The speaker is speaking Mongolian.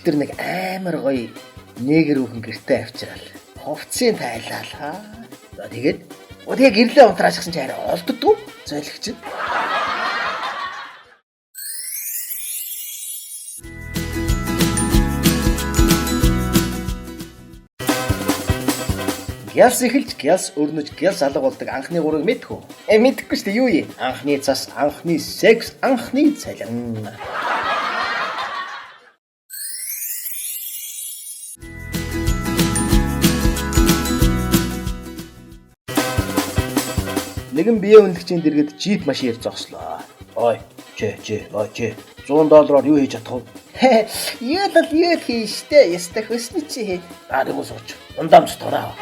өчтөр нэг амар гоё нэгэр хүүхэн гэртээ авчирал. Хувцсыг тайлаа. За тэгээд тэгээ гэрлээ унтрааж гисэн чи арай олддгүй зөөлөгч. Гялс эхэлж гялс өрнөж гялс алга болдог анхны гурыг мэдэх үү? Мэдэхгүй шүү дээ юу юм? Анхны цас, анхны секс, анхны цалин. Нэгэн бие үнэлэгчийн дэргэд джип машинаар зогслоо. Ой, чи $100-оор юу хийж чадах вэ? Юу л хийн штэ. Яста хөснө чи. Нэг ус ууч. Ундаамж тураа.